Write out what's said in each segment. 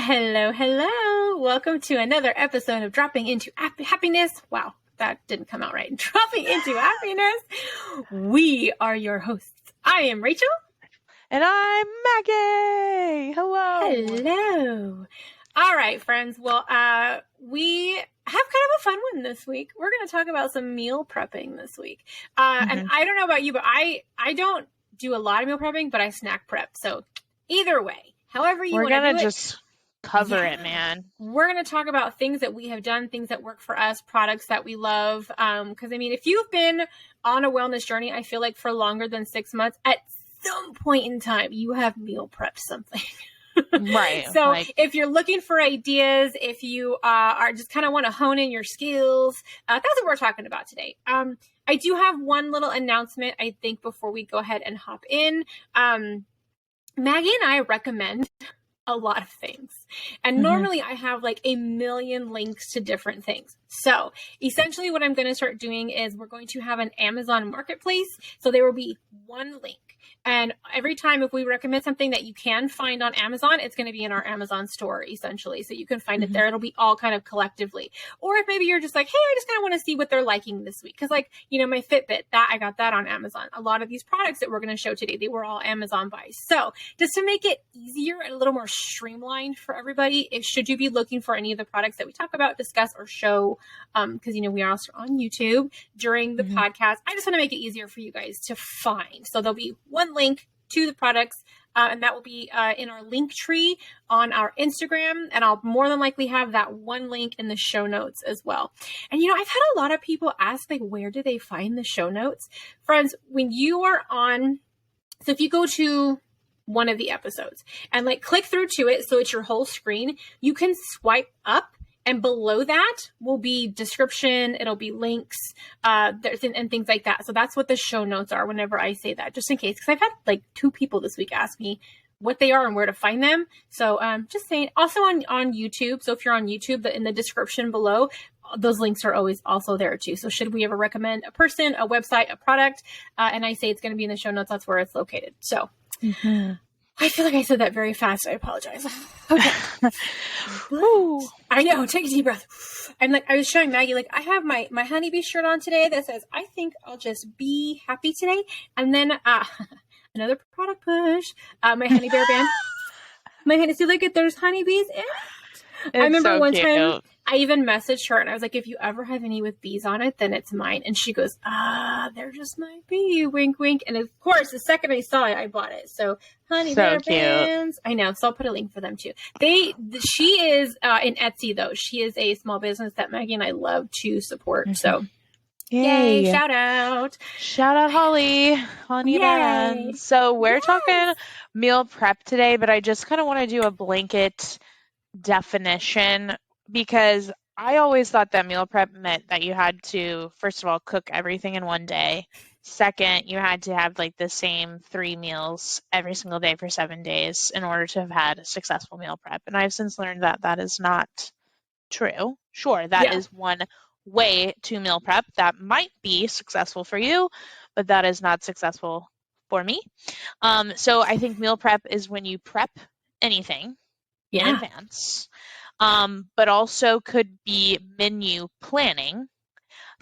Hello, hello. Welcome to another episode of Dropping Into Happiness. Wow, that didn't come out right. Dropping Into Happiness. We are your hosts. I am Rachel. And I'm Maggie. Hello. Hello. All right, friends. Well, we have kind of a fun one this week. We're going to talk about some meal prepping this week. And I don't know about you, but I don't do a lot of meal prepping, but I snack prep. So either way, however you want to do it. We're going to just cover it, man. We're going to talk about things that we have done, things that work for us, products that we love. Because, I mean, if you've been on a wellness journey, I feel like for longer than 6 months, at some point in time, you have meal prepped something. Right. So if you're looking for ideas, if you are just kind of want to hone in your skills, that's what we're talking about today. I do have one little announcement, I think, before we go ahead and hop in. Maggie and I recommend a lot of things. And normally I have like a million links to different things. So essentially what I'm going to start doing is we're going to have an Amazon marketplace. So there will be one link. And every time if we recommend something that you can find on Amazon, it's going to be in our Amazon store, essentially. So you can find it there. It'll be all kind of collectively. Or if maybe you're just like, hey, I just kind of want to see what they're liking this week. Because like, you know, my Fitbit, I got that on Amazon. A lot of these products that we're going to show today, they were all Amazon buys. So just to make it easier and a little more streamlined for everybody, should you be looking for any of the products that we talk about, discuss, or show, because, you know, we are also on YouTube during the podcast, I just want to make it easier for you guys to find. So there'll be one link to the products, and that will be in our link tree on our Instagram, and I'll more than likely have that one link in the show notes as well. And, you know, I've had a lot of people ask, like, where do they find the show notes? Friends, when you are on, so if you go to one of the episodes and like click through to it, so it's your whole screen, you can swipe up. And below that will be description. It'll be links and things like that. So that's what the show notes are whenever I say that, just in case. Because I've had like 2 people this week ask me what they are and where to find them. So just saying. Also on YouTube. So if you're on YouTube, in the description below, those links are always also there too. So should we ever recommend a person, a website, a product, and I say it's going to be in the show notes, that's where it's located. So I feel like I said that very fast. I apologize. Okay. I know. Take a deep breath. I'm like, I was showing Maggie, like, I have my honeybee shirt on today that says, I think I'll just be happy today. And then another product push. My honey bear band. My honey, see, look at, there's honeybees in it. I remember so one time I even messaged her and I was like, if you ever have any with bees on it, then it's mine. And she goes, there just might be, wink, wink. And of course, the second I saw it, I bought it. So honey bear bands. I know. So I'll put a link for them too. She is in Etsy though. She is a small business that Maggie and I love to support. So yay, shout out. Shout out Holly. So we're talking meal prep today, but I just kind of want to do a blanket definition, because I always thought that meal prep meant that you had to, first of all, cook everything in one day. Second, you had to have like the same 3 meals every single day for 7 days in order to have had a successful meal prep. And I've since learned that that is not true. Sure, that is one way to meal prep that might be successful for you, but that is not successful for me. So I think meal prep is when you prep anything in advance, but also could be menu planning,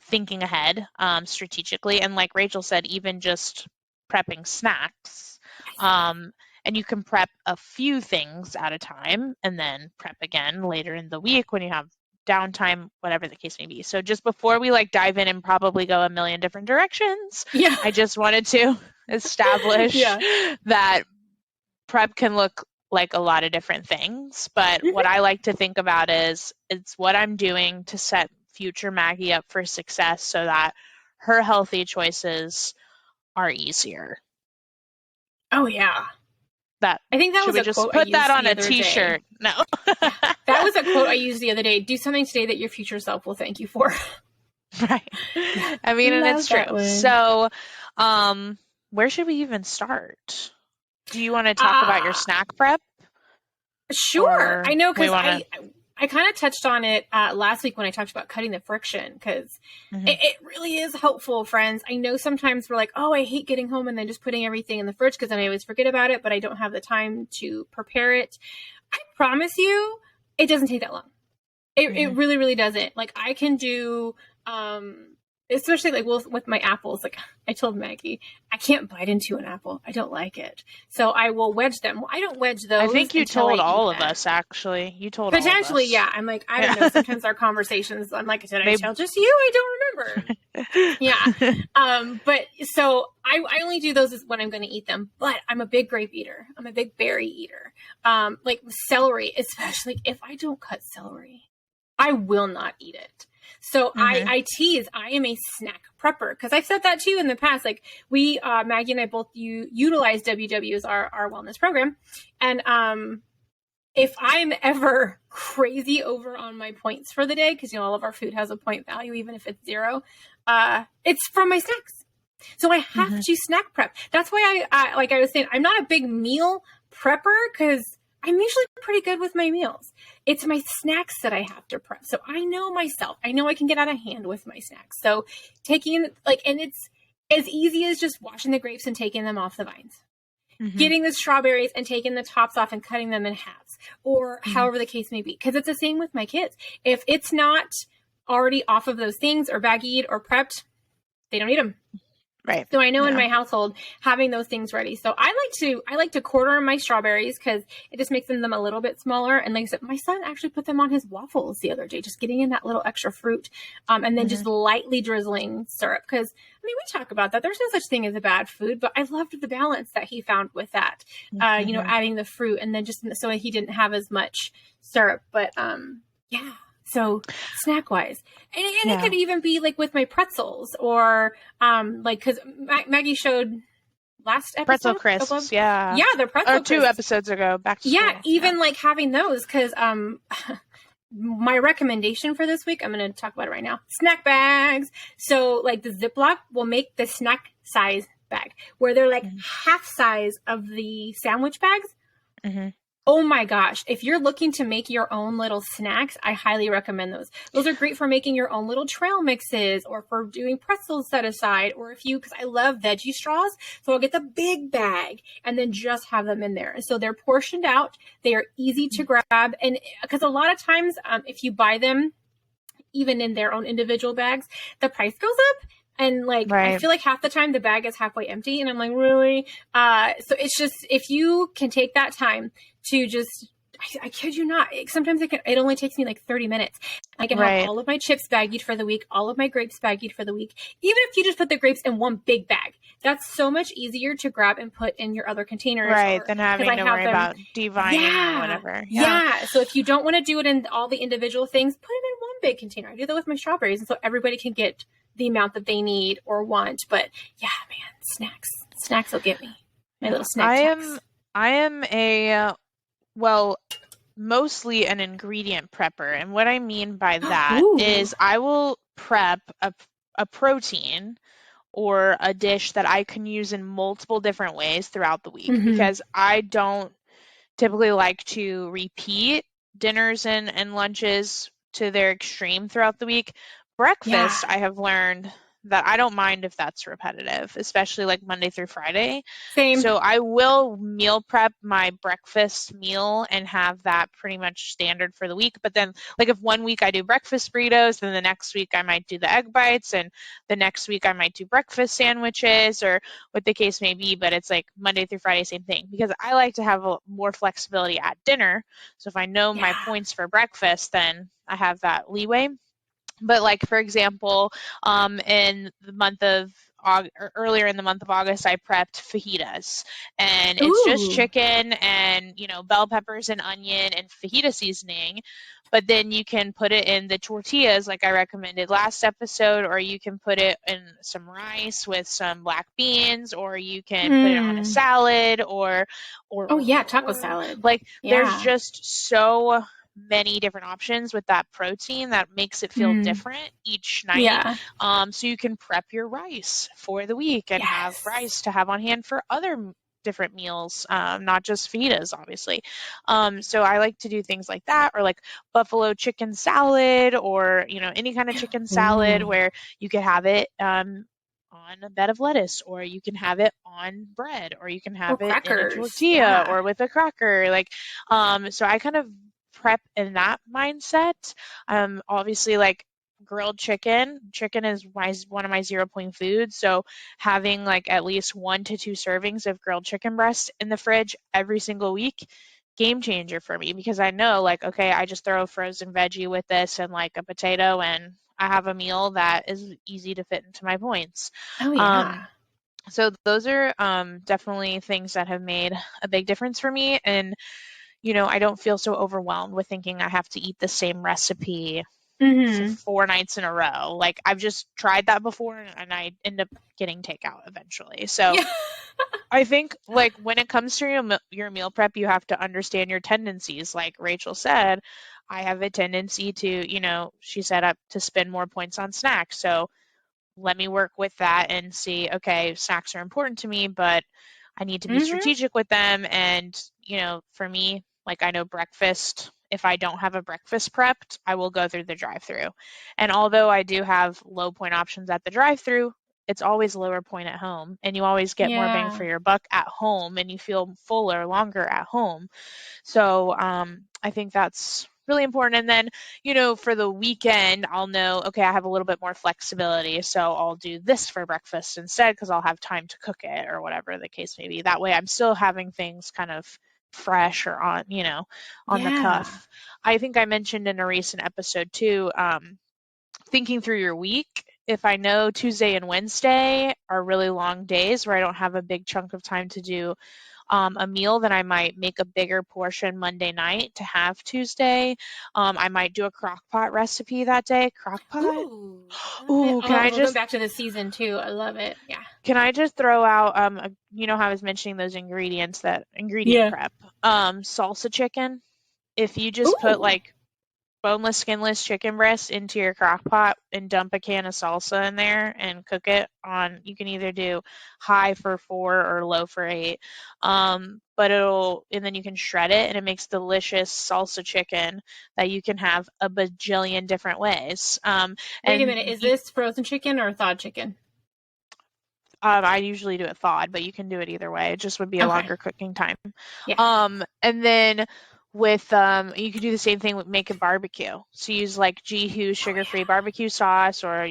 thinking ahead strategically, and like Rachel said, even just prepping snacks. And you can prep a few things at a time and then prep again later in the week when you have downtime, whatever the case may be. So just before we like dive in and probably go a million different directions, I just wanted to establish that prep can look like a lot of different things, but what I like to think about is it's what I'm doing to set future Maggie up for success so that her healthy choices are easier. Oh yeah. I think that was a quote. Put that on a t-shirt. No. That was a quote I used the other day. Do something today that your future self will thank you for. Right. I mean, and it's true. So, where should we even start? Do you want to talk about your snack prep? Sure. I know, because I kind of touched on it last week when I talked about cutting the friction, because it really is helpful, friends. I know sometimes we're like, oh, I hate getting home and then just putting everything in the fridge because then I always forget about it, but I don't have the time to prepare it. I promise you, it doesn't take that long. It really, really doesn't. Like, I can do, especially like with my apples, like I told Maggie, I can't bite into an apple. I don't like it. So I will wedge them. Well, I don't wedge those. I think you told all of them. us, actually. You told Potentially, all of us. Yeah. I'm like, I don't know. Sometimes our conversations, I'm like, did I tell just you? I don't remember. Yeah. But so I only do those when I'm going to eat them. But I'm a big grape eater. I'm a big berry eater. Like celery, especially if I don't cut celery, I will not eat it. So I tease, I am a snack prepper, because I've said that too in the past. Like we, Maggie and I both utilize WW as our wellness program. And if I'm ever crazy over on my points for the day, because all of our food has a point value, even if it's 0, it's from my snacks. So I have to snack prep. That's why I like I was saying, I'm not a big meal prepper, because I'm usually pretty good with my meals. It's my snacks that I have to prep. So I know myself. I know I can get out of hand with my snacks. So taking and it's as easy as just washing the grapes and taking them off the vines. Getting the strawberries and taking the tops off and cutting them in halves, or however the case may be. Because it's the same with my kids. If it's not already off of those things or baggied or prepped, they don't eat them. Right. So I know in my household, having those things ready. So I like to quarter my strawberries, because it just makes them a little bit smaller. And like I said, my son actually put them on his waffles the other day, just getting in that little extra fruit, and then just lightly drizzling syrup. Because we talk about that. There's no such thing as a bad food, but I loved the balance that he found with that. Adding the fruit, and then just so he didn't have as much syrup. But yeah. So snack wise, and it could even be like with my pretzels, or because Maggie showed last episode pretzel crisps, they're pretzel crisps. 2 episodes ago, back to school. Even like having those, because my recommendation for this week, I'm going to talk about it right now. Snack bags. So like the Ziploc will make the snack size bag, where they're like half size of the sandwich bags. Oh my gosh. If you're looking to make your own little snacks, I highly recommend those. Those are great for making your own little trail mixes, or for doing pretzels set aside, or because I love veggie straws. So I'll get the big bag and then just have them in there. And so they're portioned out. They are easy to grab. And because a lot of times, if you buy them, even in their own individual bags, the price goes up. And I feel like half the time the bag is halfway empty, and I'm like, really? So it's just, if you can take that time to just, I kid you not, sometimes it only takes me like 30 minutes. I can have all of my chips baggied for the week, all of my grapes baggied for the week. Even if you just put the grapes in one big bag, that's so much easier to grab and put in your other containers. Than having to worry about divining or whatever. Yeah. So if you don't want to do it in all the individual things, put them in one big container. I do that with my strawberries, and so everybody can get the amount that they need or want. But yeah, man, snacks will get me. My little snack I am mostly an ingredient prepper. And what I mean by that is I will prep a protein or a dish that I can use in multiple different ways throughout the week, because I don't typically like to repeat dinners and lunches to their extreme throughout the week. Breakfast, I have learned that I don't mind if that's repetitive, especially like Monday through Friday. Same. So I will meal prep my breakfast meal and have that pretty much standard for the week. But then like if one week I do breakfast burritos, then the next week I might do the egg bites, and the next week I might do breakfast sandwiches, or what the case may be. But it's like Monday through Friday, same thing, because I like to have more flexibility at dinner. So if I know my points for breakfast, then I have that leeway. But like, for example, in the month of earlier in the month of August, I prepped fajitas, and it's just chicken and, bell peppers and onion and fajita seasoning. But then you can put it in the tortillas like I recommended last episode, or you can put it in some rice with some black beans, or you can put it on a salad or taco salad. There's just so many different options with that protein that makes it feel different each night. So you can prep your rice for the week and have rice to have on hand for other different meals, not just fajitas, obviously. So I like to do things like that, or like buffalo chicken salad, or any kind of chicken salad where you could have it on on a bed of lettuce, or you can have it on bread, or you can have it in a crackers. tortilla Yeah. or with a cracker. Like, so I kind of prep in that mindset. Obviously, like, grilled chicken is one of my 0 point foods. So having like at least 1 to 2 servings of grilled chicken breast in the fridge every single week, game changer for me, because I know, like, okay, I just throw a frozen veggie with this and like a potato, and I have a meal that is easy to fit into my points. Oh, Um, yeah. so those are definitely things that have made a big difference for me. And, I don't feel so overwhelmed with thinking I have to eat the same recipe for Mm-hmm. 4 nights in a row. Like, I've just tried that before, and I end up getting takeout eventually. So Yeah. I think, like, when it comes to your meal prep, you have to understand your tendencies. Like Rachel said, I have a tendency to, she said, up to spend more points on snacks. So let me work with that and see, okay, snacks are important to me, but I need to be Mm-hmm. strategic with them. And, for me, like, I know breakfast, if I don't have a breakfast prepped, I will go through the drive-through. And although I do have low point options at the drive-through, it's always lower point at home, and you always get more bang for Yeah. your buck at home, and you feel fuller longer at home. So I think that's really important. And then, for the weekend, I'll know, okay, I have a little bit more flexibility. So I'll do this for breakfast instead because I'll have time to cook it, or whatever the case may be. That way I'm still having things kind of fresh or on the Yeah. cuff. I think I mentioned in a recent episode too, thinking through your week. If I know Tuesday and Wednesday are really long days where I don't have a big chunk of time to do a meal, then I might make a bigger portion Monday night to have Tuesday. I might do a crock pot recipe that day. Crock pot? Ooh, love it. Ooh, Oh, we're going back to the season too. I love it. Yeah. can I just throw out how I was mentioning those ingredients, that ingredient Yeah. prep. Salsa chicken. If you just put Ooh. like boneless, skinless chicken breast into your crock pot and dump a can of salsa in there and cook it on, you can either do high for 4 or low for 8. But and then you can shred it, and it makes delicious salsa chicken that you can have a bajillion different ways. Wait a And minute. Is this frozen chicken or thawed chicken? I usually do it thawed, but you can do it either way. It just would be a Okay. longer cooking time. Yeah. And then with you could do the same thing with making barbecue. So use like Jihu Oh, sugar-free yeah. barbecue sauce, or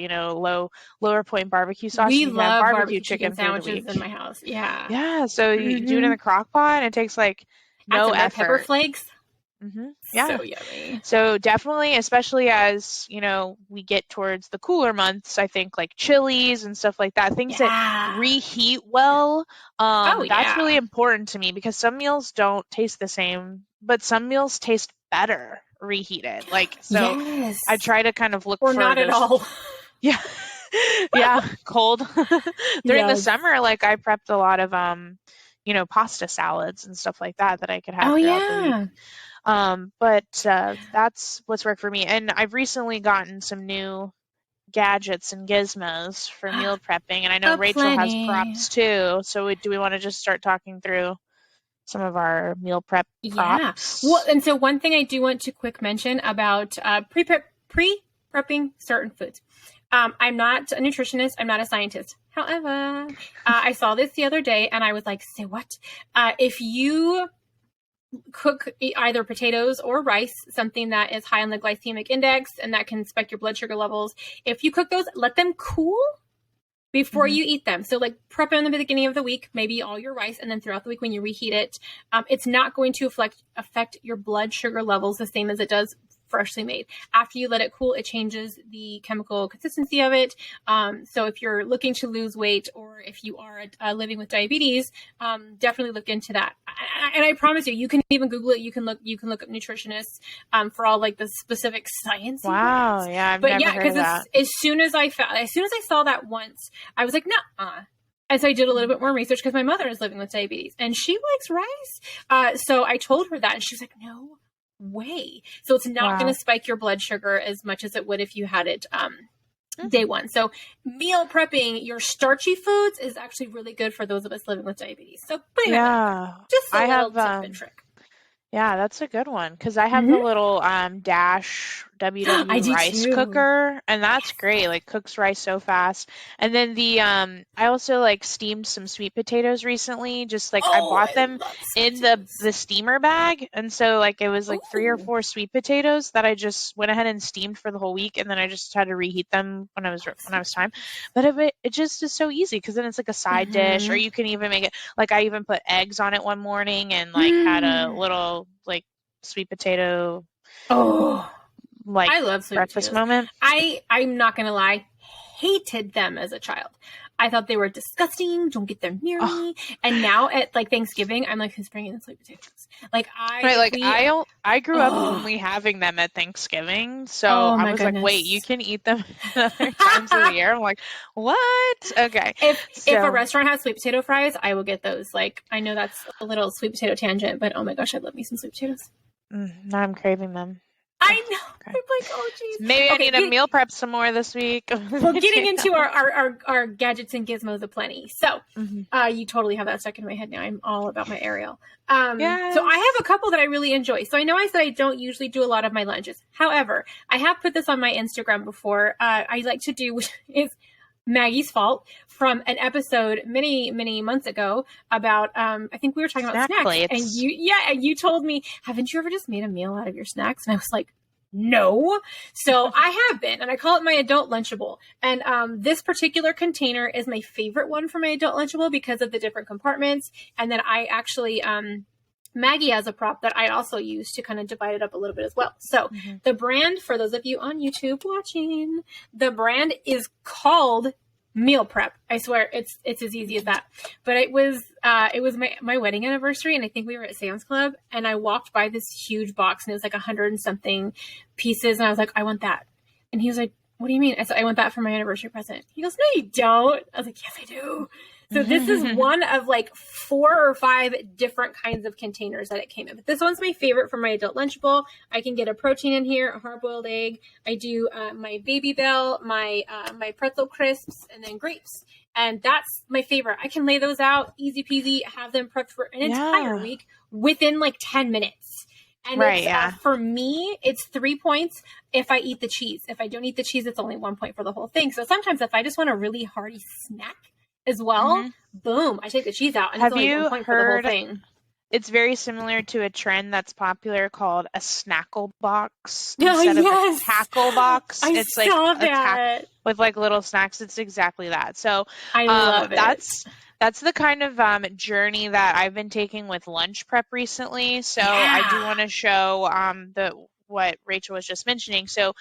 lower point barbecue sauce, We and you can have love barbecue barbecue chicken chicken through the sandwiches in week. my house. Yeah. Yeah, so you do it in Mm-hmm. the crock pot, and it takes like Add no some red pepper effort. flakes. Yeah. So yummy. So definitely, especially as, we get towards the cooler months, I think like chilies and stuff like that, things that Yeah. reheat well, Oh, that's really yeah. important to me, because some meals don't taste the same, but some meals taste better reheated. Like, so Yes. I try to kind of look Or for not at those. all. Yeah. Yeah, cold. During the Yes. summer, like, I prepped a lot of pasta salads and stuff like that I could have Oh, throughout the week. yeah. But that's what's worked for me. And I've recently gotten some new gadgets and gizmos for meal prepping. And I know Rachel has Aplenty. props too. So do we want to just start talking through some of our meal prep Yeah. Well, props? and so one thing I do want to quick mention about pre-prepping certain foods. I'm not a nutritionist. I'm not a scientist. However, I saw this the other day and I was like, say what? If you cook either potatoes or rice, something that is high on the glycemic index and that can spike your blood sugar levels, if you cook those, let them cool before you eat them. So like prep it in the beginning of the week, maybe all your rice, and then throughout the week when you reheat it, it's not going to affect your blood sugar levels the same as it does freshly made. After you let it cool, it changes the chemical consistency of it. So if you're looking to lose weight, or if you are living with diabetes, definitely look into that. And I promise you, you can even Google it. You can look up nutritionists for all like the specific science. Wow, yeah, I've But never yeah, heard of because that. as soon as I saw that once, I was like, nah. And so I did a little bit more research because my mother is living with diabetes and she likes rice. So I told her that, and she was like, no way. So it's not going Wow. to spike your blood sugar as much as it would if you had it day one. So meal prepping your starchy foods is actually really good for those of us living with diabetes. So putting that out there. Just a I little have tip and trick. yeah, that's a good one, because I have the Mm-hmm. little Dash I WW do rice too. cooker, and that's great. Like cooks rice so fast. And then I also like steamed some sweet potatoes recently. Just like I Oh, bought I them love sweet in potatoes. the steamer bag, and so like it was like 3 or Oh, 4 sweet potatoes that I just went ahead and steamed for the whole week, and then I just had to reheat them love when I sweet was time. potatoes. But it just is so easy because then it's like a side dish, or Mm-hmm. you can even make it like I even put eggs on it one morning and like had a little like sweet potato Oh, like I love sweet breakfast potatoes. moment. I'm not gonna lie, hated them as a child. I thought they were disgusting. Don't get them near Oh, me. And now at like Thanksgiving, I'm like, who's bringing the sweet potatoes? Like right, if like we, I grew up oh, only having them at Thanksgiving, so oh I my was like, wait, goodness. you can eat them other times of the year. I'm like, what? Okay, If a so restaurant has sweet potato fries, I will get those. Like I know that's a little sweet potato tangent, but oh my gosh, I love me some sweet potatoes. now I'm craving them. I Oh, know. okay. I'm like, oh So geez. maybe I Okay, need to meal prep some more this week. well, getting into our gadgets and gizmos aplenty. So, Mhm. you totally have that stuck in my head now. I'm all about my Ariel. So I Yes. have a couple that I really enjoy. So I know I said I don't usually do a lot of my lunches. However, I have put this on my Instagram before. I like to do is Maggie's fault from an episode many months ago about I think we were talking about Snack snacks, and plates. you told me, haven't you ever just made a meal out of your snacks? And I was like, no. So I have been, and I call it my adult Lunchable. And this particular container is my favorite one for my adult Lunchable because of the different compartments. And then I actually Maggie has a prop that I also use to kind of divide it up a little bit as well. So hmm the brand, for those of you on YouTube watching, the brand is called Meal Prep. I swear it's as easy as that. But it was my wedding anniversary, and I think we were at Sam's Club, and I walked by this huge box, and it was like 100 and something pieces, and I was like, I want that. And he was like, what do you mean? I said, I want that for my anniversary present. He goes, no, you don't. I was like, yes, I do. So this is one of like 4 or 5 different kinds of containers that it came in. But this one's my favorite for my adult Lunchable. I can get a protein in here, a hard-boiled egg. I do my Baby Bell, my pretzel crisps, and then grapes. And that's my favorite. I can lay those out, easy peasy, have them prepped for an entire Yeah. week within like 10 minutes. And Right. it's Yeah. for me, it's 3 points if I eat the cheese. If I don't eat the cheese, it's only 1 point for the whole thing. So sometimes if I just want a really hearty snack as well, hmm boom, I take the cheese out, and it's Have only 1 you point for the whole heard? thing. It's very similar to a trend that's popular called a snackle box Oh, instead of a yes. tackle box. I It's like saw a tack that. with like little snacks. It's exactly that. So, I love it. that's the kind of journey that I've been taking with lunch prep recently. So I do Yeah. want to show the what Rachel was just mentioning. So,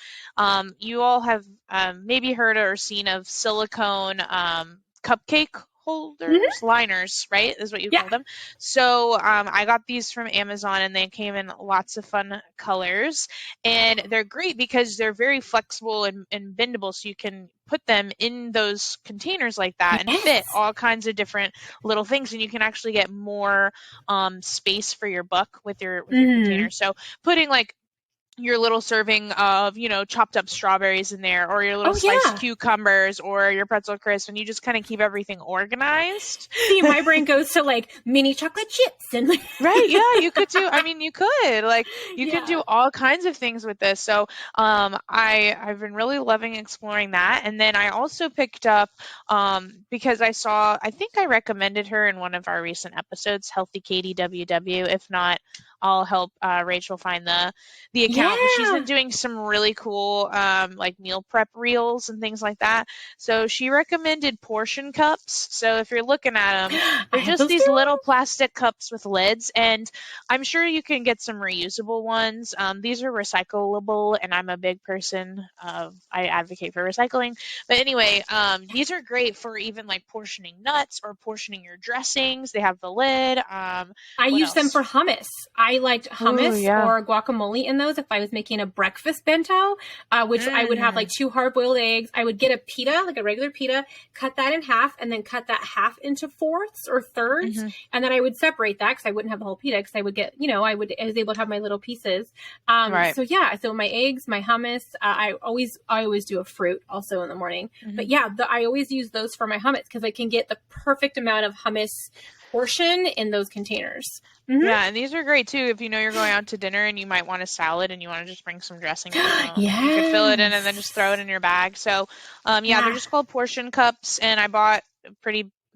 you all have maybe heard or seen of silicone cupcake Mm-hmm. holders, liners, right? Is what you Yeah. call them. So I got these from Amazon and they came in lots of fun colors. And they're great because they're very flexible and bendable. So you can put them in those containers like that and fit Yes. all kinds of different little things. And you can actually get more space for your buck with your Mm-hmm. container. So putting like your little serving of, chopped up strawberries in there, or your little Oh, sliced yeah. cucumbers, or your pretzel crisp, and you just kind of keep everything organized. See, my brain goes to like mini chocolate chips and like, Right, yeah, you could do. I mean, you could like you can yeah. do all kinds of things with this. So, I've been really loving exploring that. And then I also picked up because I think I recommended her in one of our recent episodes, Healthy Katie WW. If not, I'll help Rachel find the account. But she's been Yeah. doing some really cool like meal prep reels and things like that. So she recommended portion cups. So if you're looking at them, I they're have just those these too. little plastic cups with lids, and I'm sure you can get some reusable ones. These are recyclable, and I'm a big person. I advocate for recycling. But anyway, these are great for even like portioning nuts or portioning your dressings. They have the lid. I What use them else? for hummus. I liked Oh, hummus yeah. or guacamole in those if I was making a breakfast bento, which I would have like Mm, 2 hard-boiled eggs. I would get a pita, like a regular pita, cut that in half, and then cut that half into fourths or thirds, hmm and then I would separate that because I wouldn't have the whole pita because I would get, I was able to have my little pieces. Right. So yeah, so my eggs, my hummus. I always do a fruit also in the morning, hmm but yeah, I always use those for my hummus because I can get the perfect amount of hummus portion in those containers. Yeah, and these are great too if you know you're going out to dinner and you might want a salad and you want to just bring some dressing from home. You could fill it in and then just throw it in your bag. So, they're just called portion cups, and I bought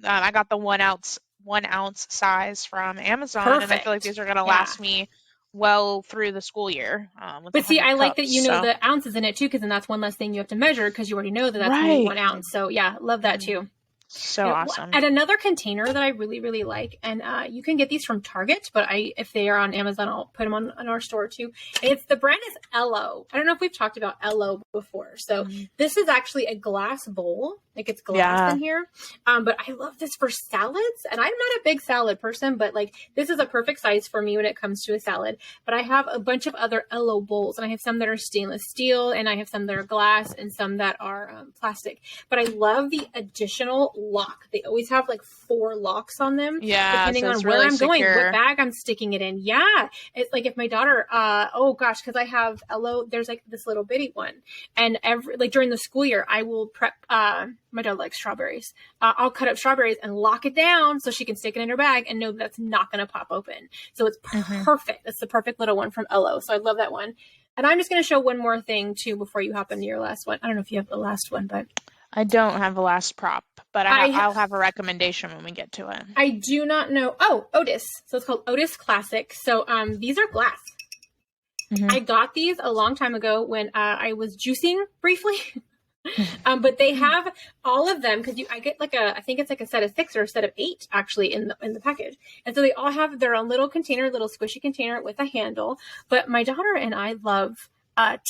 I got the 1 ounce size from Amazon, and I feel like these are going to last me well through the school year. But see, I like that you know the ounces in it too, because then that's one less thing you have to measure because you already know that that's going to be 1 ounce. So yeah, love that too. So awesome. And another container that I really, really like, and you can get these from Target, but if they are on Amazon, I'll put them on our store too. The brand is Ello. I don't know if we've talked about Ello before. So this is actually a glass bowl. Like it's glass in here. But I love this for salads, and I'm not a big salad person, but like this is a perfect size for me when it comes to a salad. But I have a bunch of other Ello bowls, and I have some that are stainless steel, and I have some that are glass, and some that are plastic. But I love the additional lock. They always have like 4 locks on them. Depending on where I'm going, what bag I'm sticking it in. Yeah. It's like if my daughter, because I have Ello, there's like this little bitty one. And during the school year, I will prep, my daughter likes strawberries. I'll cut up strawberries and lock it down so she can stick it in her bag and know that's not going to pop open. So it's perfect. It's the perfect little one from Ello. So I love that one. And I'm just going to show one more thing too before you hop into your last one. I don't know if you have the last one, but I don't have a last prop, but I'll have a recommendation when we get to it. I do not know. Oh, Otis. So it's called Otis Classic. So these are glass. I got these a long time ago when I was juicing briefly. But they have all of them because I get I think it's like a set of 6 or a set of 8 actually in the package. And so they all have their own little container, little squishy container with a handle. But my daughter and I love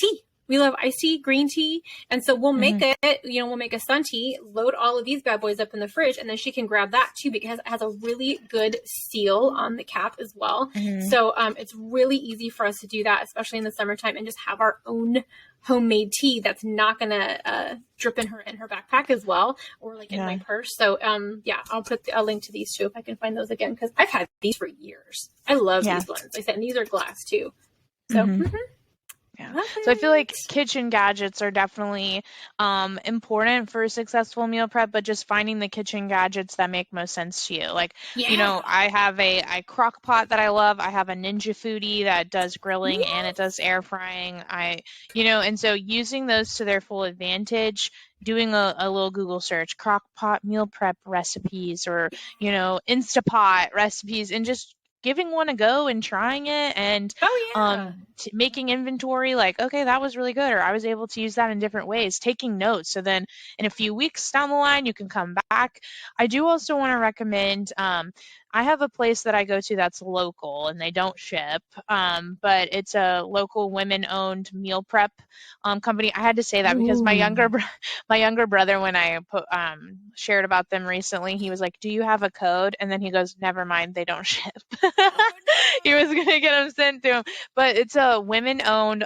tea. We love iced tea, green tea. And so we'll make we'll make a sun tea, load all of these bad boys up in the fridge, and then she can grab that too because it has a really good seal on the cap as well. So it's really easy for us to do that, especially in the summertime, and just have our own homemade tea that's not going to drip in her backpack as well, or like in my purse. So I'll put a link to these too if I can find those again, because I've had these for years. I love these ones. Like I said, and these are glass too. So Yeah. So I feel like kitchen gadgets are definitely important for a successful meal prep, but just finding the kitchen gadgets that make most sense to you. Like, I have a crock pot that I love. I have a Ninja Foodie that does grilling and it does air frying. And so using those to their full advantage, doing a little Google search, crock pot meal prep recipes, or, Instapot recipes, and just giving one a go and trying it and making inventory, like, okay, that was really good, or I was able to use that in different ways, taking notes. So then in a few weeks down the line, you can come back. I do also want to recommend, I have a place that I go to that's local and they don't ship, but it's a local women-owned meal prep company. I had to say that because my younger brother, when I shared about them recently, he was like, "Do you have a code?" And then he goes, "Never mind, they don't ship." He was gonna get them sent to him, but it's a women-owned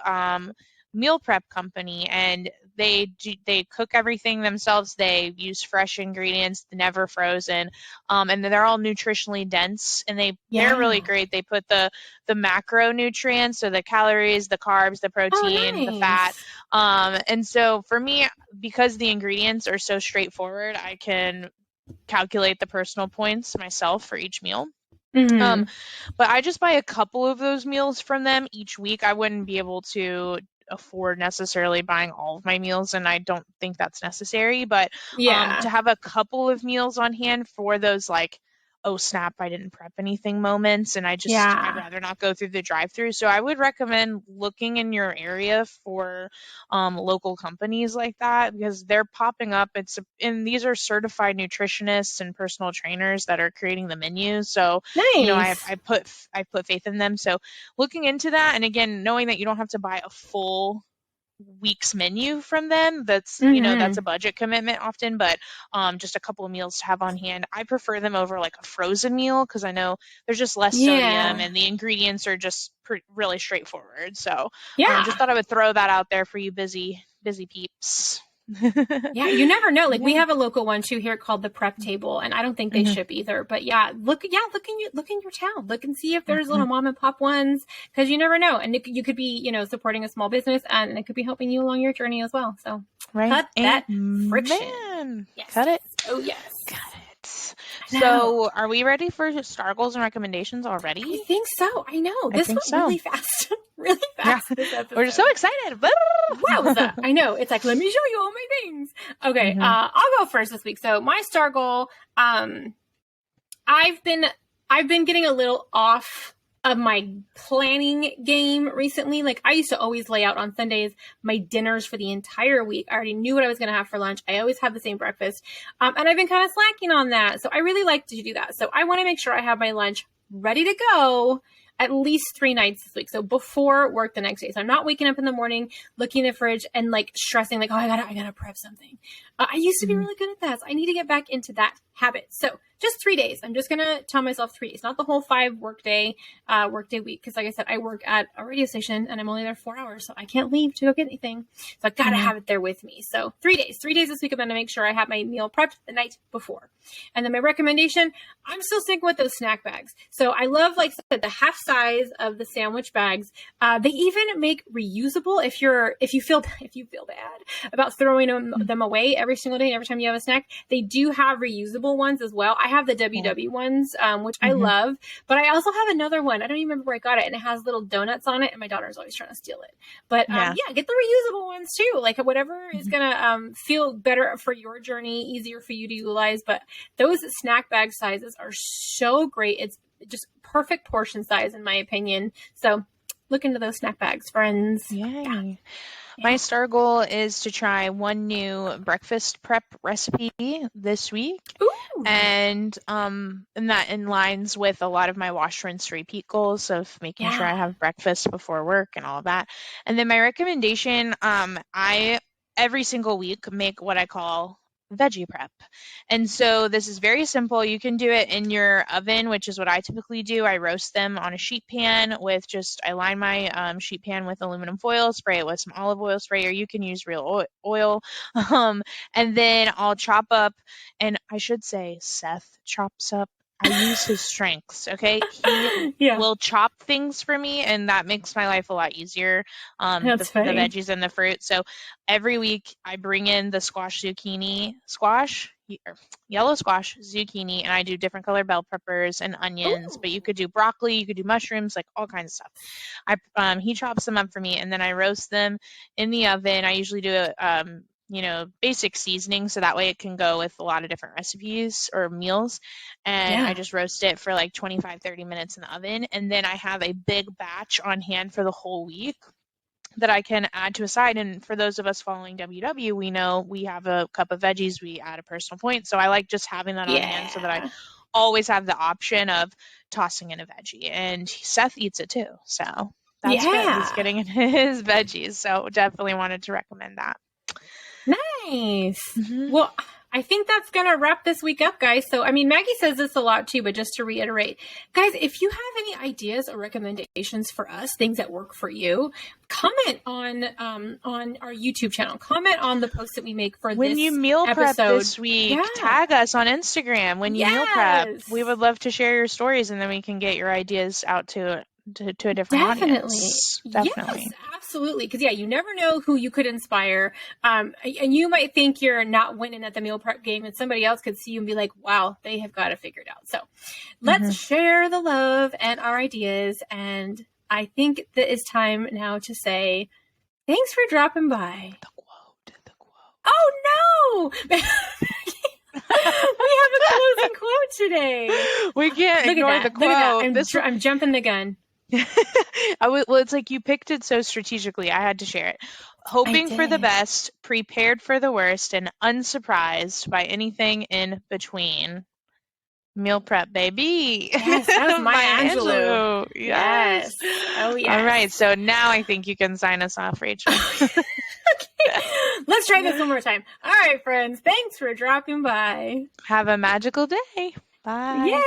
meal prep company, and they cook everything themselves. They use fresh ingredients, never frozen, and they're all nutritionally dense, and they're really great. They put the macronutrients, so the calories, the carbs, the protein, the fat, and so for me, because the ingredients are so straightforward, I can calculate the personal points myself for each meal. But I just buy a couple of those meals from them each week. I wouldn't be able to afford necessarily buying all of my meals, and I don't think that's necessary, but to have a couple of meals on hand for those, like, oh snap, I didn't prep anything moments, and I'd rather not go through the drive-through. So I would recommend looking in your area for local companies like that, because they're popping up. And these are certified nutritionists and personal trainers that are creating the menus. So I put faith in them. So looking into that, and again, knowing that you don't have to buy a full week's menu from them, that's that's a budget commitment often, but just a couple of meals to have on hand. I prefer them over like a frozen meal because I know there's just less sodium and the ingredients are just really straightforward. So just thought I would throw that out there for you busy peeps. You never know. Like we have a local one too here called the Prep Table, and I don't think they ship either. But look in your town. Look and see if there's little mom and pop ones, because you never know. And you could be supporting a small business, and it could be helping you along your journey as well. So cut that friction. Yes. Cut it. Oh yes. Got it. So are we ready for star goals and recommendations already? I think so. I know. This went really fast. Really fast this episode. We're so excited. Wowza. I know. It's like, let me show you all my things. Okay, I'll go first this week. So my star goal, I've been getting a little off of my planning game recently. Like, I used to always lay out on Sundays my dinners for the entire week. I already knew what I was going to have for lunch. I always have the same breakfast. And I've been kind of slacking on that. So I really like to do that. So I want to make sure I have my lunch ready to go at least 3 nights this week. So before work the next day. So I'm not waking up in the morning, looking in the fridge and like stressing like, oh, I gotta prep something. I used to be really good at that. So I need to get back into that habit. So just 3 days. I'm just going to tell myself 3 days, not the whole 5 workday week. Cause like I said, I work at a radio station and I'm only there 4 hours. So I can't leave to go get anything. So I gotta have it there with me. So 3 days this week. I'm going to make sure I have my meal prepped the night before. And then my recommendation, I'm still sticking with those snack bags. So I love, like I said, the half size of the sandwich bags. They even make reusable if you feel bad about throwing them away every single day, every time you have a snack. They do have reusable ones as well. I have the WW ones, which I love, but I also have another one. I don't even remember where I got it, and it has little donuts on it, and my daughter's always trying to steal it. But get the reusable ones too. Like whatever is gonna feel better for your journey, easier for you to utilize. But those snack bag sizes are so great. It's just perfect portion size in my opinion. So look into those snack bags, friends. Yay. Yeah. My star goal is to try one new breakfast prep recipe this week. Ooh. And that aligns with a lot of my wash, rinse, repeat goals of making sure I have breakfast before work and all of that. And then my recommendation, I every single week make what I call Veggie Prep. And so this is very simple. You can do it in your oven, which is what I typically do. I roast them on a sheet pan I line my sheet pan with aluminum foil, spray it with some olive oil spray, or you can use real oil. And then I'll chop up, and I should say Seth chops up. I use his strengths, okay? He will chop things for me, and that makes my life a lot easier, the veggies and the fruit. So every week I bring in the yellow squash, zucchini, and I do different color bell peppers and onions. Ooh. But you could do broccoli, you could do mushrooms, like all kinds of stuff. He chops them up for me, and then I roast them in the oven. I usually do basic seasoning, so that way it can go with a lot of different recipes or meals. And I just roast it for like 25-30 minutes in the oven, and then I have a big batch on hand for the whole week that I can add to a side. And for those of us following WW, we know we have a cup of veggies, we add a personal point. So I like just having that on hand so that I always have the option of tossing in a veggie. And Seth eats it too, so that's good. He's getting in his veggies, so definitely wanted to recommend that. Nice. Well, I think that's going to wrap this week up, guys. So, I mean, Maggie says this a lot too, but just to reiterate, guys, if you have any ideas or recommendations for us, things that work for you, comment on our YouTube channel. Comment on the post that we make for when this you meal episode. Prep this week. Tag us on Instagram when you meal prep. We would love to share your stories, and then we can get your ideas out to a different audience. Definitely. Yes, absolutely. Because you never know who you could inspire. And you might think you're not winning at the meal prep game, and somebody else could see you and be like, wow, they have got it figured out. So let's share the love and our ideas. And I think that it's time now to say, thanks for dropping by. The quote. Oh no! We have a closing quote today. We can't ignore the quote. Look at that. I'm jumping the gun. Well, it's like you picked it so strategically. I had to share it. Hoping for the best, prepared for the worst, and unsurprised by anything in between. Meal prep, baby. Yes, that was my Angelou. Yes. Oh, yes. All right, so now I think you can sign us off, Rachel. Okay. Let's try this one more time. All right, friends. Thanks for dropping by. Have a magical day. Bye. Yay.